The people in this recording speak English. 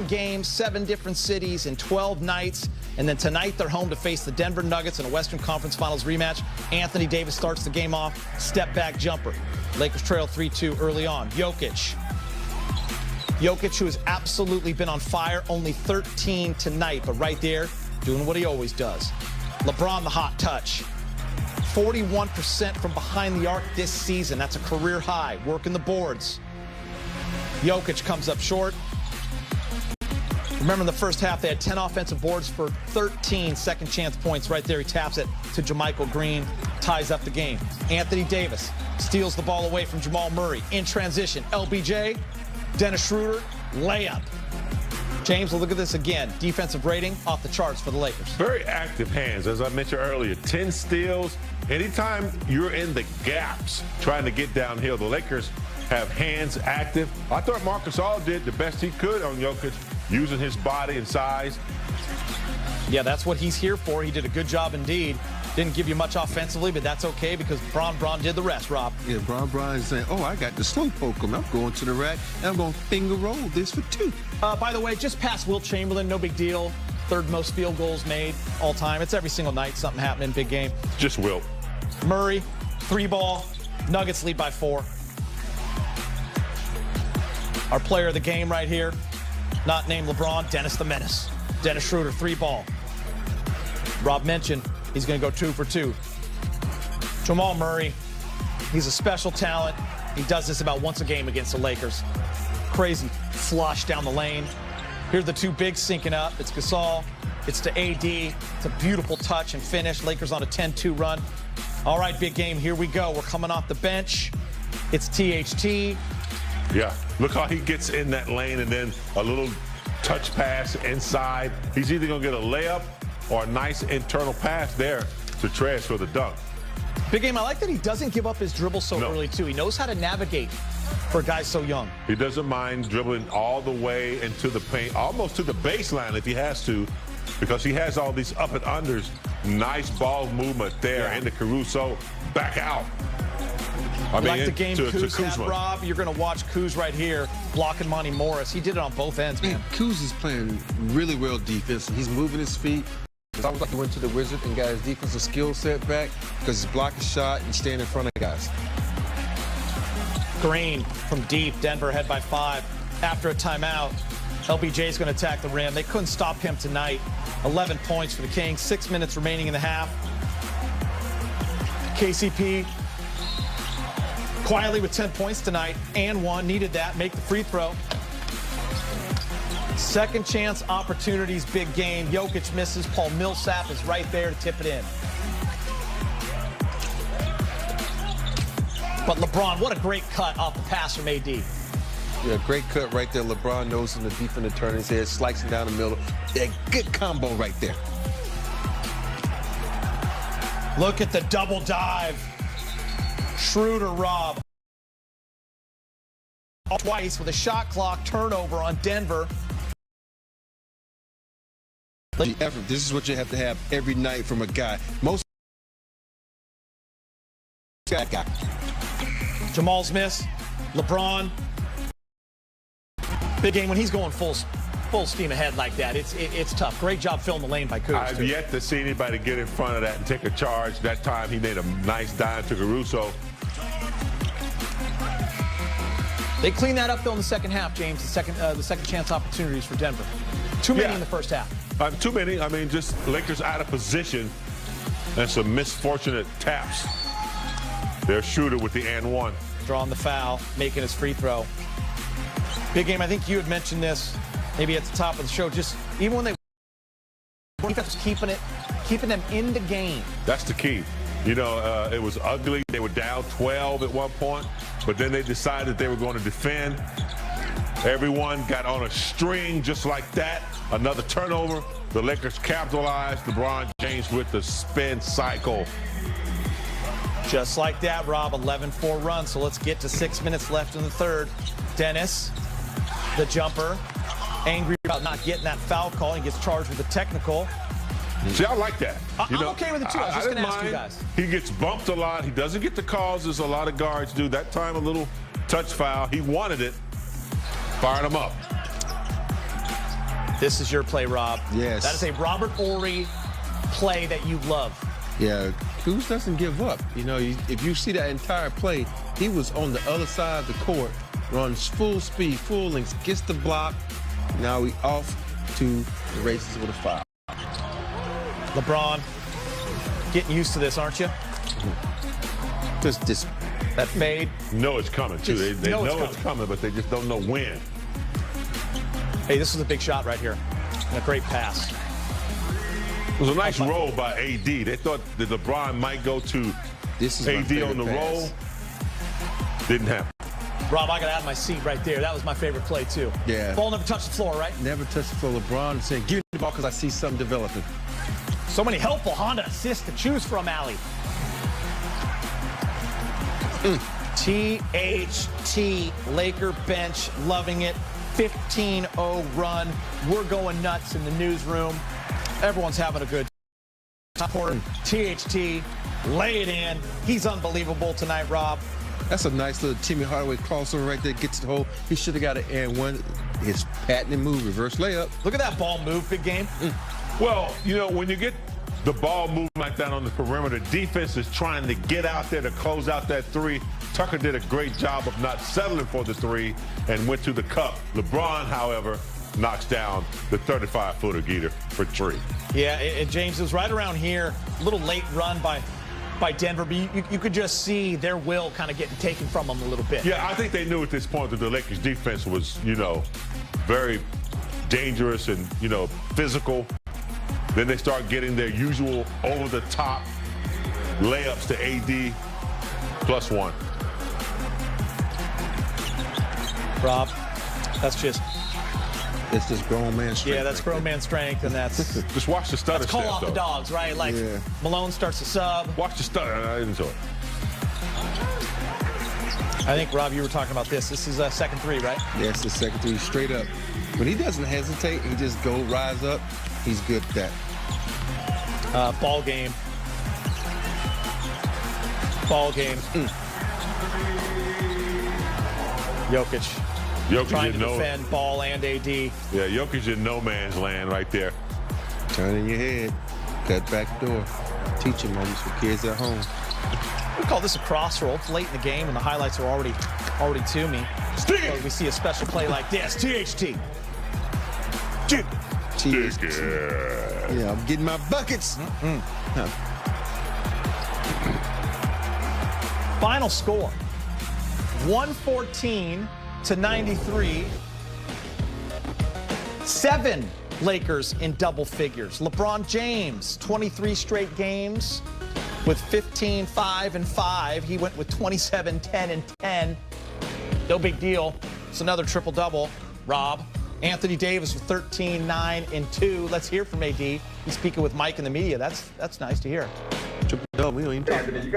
games, 7 different cities in 12 nights. And then tonight they're home to face the Denver Nuggets in a Western Conference Finals rematch. Anthony Davis starts the game off, step-back jumper. Lakers trail 3-2 early on. Jokic, who has absolutely been on fire, only 13 tonight, but right there, doing what he always does. LeBron, the hot touch. 41% from behind the arc this season. That's a career high. Working the boards. Jokic comes up short. Remember in the first half, they had 10 offensive boards for 13 second chance points. Right there, he taps it to JaMychal Green, ties up the game. Anthony Davis steals the ball away from Jamal Murray. In transition, LBJ, Dennis Schroeder, layup. James, we'll look at this again. Defensive rating off the charts for the Lakers. Very active hands, as I mentioned earlier. 10 steals. Anytime you're in the gaps trying to get downhill, the Lakers have hands active. I thought Marcus All did the best he could on Jokic, using his body and size. Yeah, that's what he's here for. He did a good job indeed. Didn't give you much offensively, but that's okay because Bron did the rest, Rob. Yeah, Bron is saying, oh, I got the slow poke him. I'm going to the rack, and I'm going to finger roll this for 2. By the way, just past Wilt Chamberlain, no big deal. 3rd most field goals made all time. It's every single night something happening, big game. Just Wilt. Murray, 3-ball. Nuggets lead by 4. Our player of the game right here, not named LeBron, Dennis the Menace. Dennis Schroeder, 3-ball. Rob mentioned he's going to go 2 for 2. Jamal Murray, he's a special talent. He does this about once a game against the Lakers. Crazy flush down the lane. Here are the 2 bigs syncing up. It's Gasol. It's to AD. It's a beautiful touch and finish. Lakers on a 10-2 run. All right, big game. Here we go. We're coming off the bench. It's THT. Yeah, look how he gets in that lane and then a little touch pass inside. He's either going to get a layup or a nice internal pass there to Trez for the dunk. Big game. I like that he doesn't give up his dribble so early, too. He knows how to navigate for a guy so young. He doesn't mind dribbling all the way into the paint, almost to the baseline if he has to, because he has all these up and unders. Nice ball movement there into Caruso. Back out. I mean, like the game Kuz had, Rob. You're going to watch Kuz right here blocking Monty Morris. He did it on both ends, man. Kuz is playing really well defense. He's moving his feet. It's almost like he went to the Wizard and got his defensive skill set back because he's blocking shot and staying in front of guys. Green from deep. Denver ahead by 5. After a timeout, LBJ's going to attack the rim. They couldn't stop him tonight. 11 points for the Kings. 6 minutes remaining in the half. KCP quietly with 10 points tonight and 1. Needed that. Make the free throw. Second chance opportunities, big game. Jokic misses. Paul Millsap is right there to tip it in. But LeBron, what a great cut off the pass from AD. Yeah, great cut right there. LeBron knows him to defend the turn his head, slicing down the middle. Yeah, good combo right there. Look at the double dive. Schroeder, Rob. Twice with a shot clock turnover on Denver. The effort. This is what you have to have every night from a guy. Most guy. Jamal's miss. LeBron. Big game when he's going full steam ahead like that. It's tough. Great job filling the lane by Kuz. I've yet to see anybody get in front of that and take a charge. That time he made a nice dive to Caruso. They cleaned that up though in the second half, James. The second chance opportunities for Denver. Too many in the first half. Too many. I mean, just Lakers out of position and some misfortunate taps. Their shooter with the and 1. Drawing the foul, making his free throw. Big game. I think you had mentioned this maybe at the top of the show. Just even when they defense keeping them in the game. That's the key. You know, it was ugly. They were down 12 at one point, but then they decided they were going to defend. Everyone got on a string just like that. Another turnover. The Lakers capitalized. LeBron James with the spin cycle. Just like that, Rob. 11-4 run. So let's get to 6 minutes left in the third. Dennis, the jumper, angry about not getting that foul call. He gets charged with a technical. See, I like that. I'm okay with it, too. I was just going to ask you guys. He gets bumped a lot. He doesn't get the calls as a lot of guards do. That time, a little touch foul. He wanted it. Fired him up. This is your play, Rob. Yes. That is a Robert Horry play that you love. Yeah, Kuz doesn't give up. You know, if you see that entire play, he was on the other side of the court, runs full speed, full length, gets the block. Now he off to the races with a foul. LeBron, getting used to this, aren't you? Just that fade. Know it's coming, too. They know it's coming, but they just don't know when. Hey, this was a big shot right here. And a great pass. It was a nice roll by AD. They thought that LeBron might go to AD on the roll. Didn't happen. Rob, I got to add my seat right there. That was my favorite play, too. Yeah. Ball never touched the floor, right? Never touched the floor. LeBron saying, give me the ball because I see something developing. So many helpful Honda assists to choose from, Allie. THT, Laker bench, loving it. 15-0 run. We're going nuts in the newsroom. Everyone's having a good time. THT, lay it in. He's unbelievable tonight, Rob. That's a nice little Timmy Hardaway crossover right there. Gets the hole. He should have got an and one. His patented move, reverse layup. Look at that ball move, big game. Well, you know, when you get the ball moving like that on the perimeter, defense is trying to get out there to close out that three. Tucker did a great job of not settling for the three and went to the cup. LeBron, however, knocks down the 35-footer Geeter for three. Yeah, and James, it was right around here. A little late run by Denver, but you could just see their will kind of getting taken from them a little bit. Yeah, I think they knew at this point that the Lakers defense was, you know, very dangerous and, you know, physical. Then they start getting their usual over-the-top layups to AD +1. Rob, that's just... It's just grown man strength. Yeah, that's grown man strength, and that's... Just watch the stutter call step, off the dogs, right? Like, yeah. Malone starts to sub. Watch the stutter. I enjoy it. I think, Rob, you were talking about this. This is a second three, right? Yeah, it's the second three straight up. But he doesn't hesitate. He just rise up. He's good at that. Ball game. Ball game. Jokic trying to defend ball and AD. Yeah, Jokic in no man's land right there. Turning your head. Cut back door. Teaching moments for kids at home. We call this a crossroad. It's late in the game, and the highlights are already to me. So we see a special play like this. THT. Yeah, I'm getting my buckets. Final score, 114-93. 7 Lakers in double figures. LeBron James, 23 straight games with 15, 5, and 5. He went with 27, 10, and 10. No big deal. It's another triple-double. Rob. Anthony Davis with 13, 9, and 2. Let's hear from AD. He's speaking with Mike in the media. That's nice to hear. Triple-double. We don't even talk about it.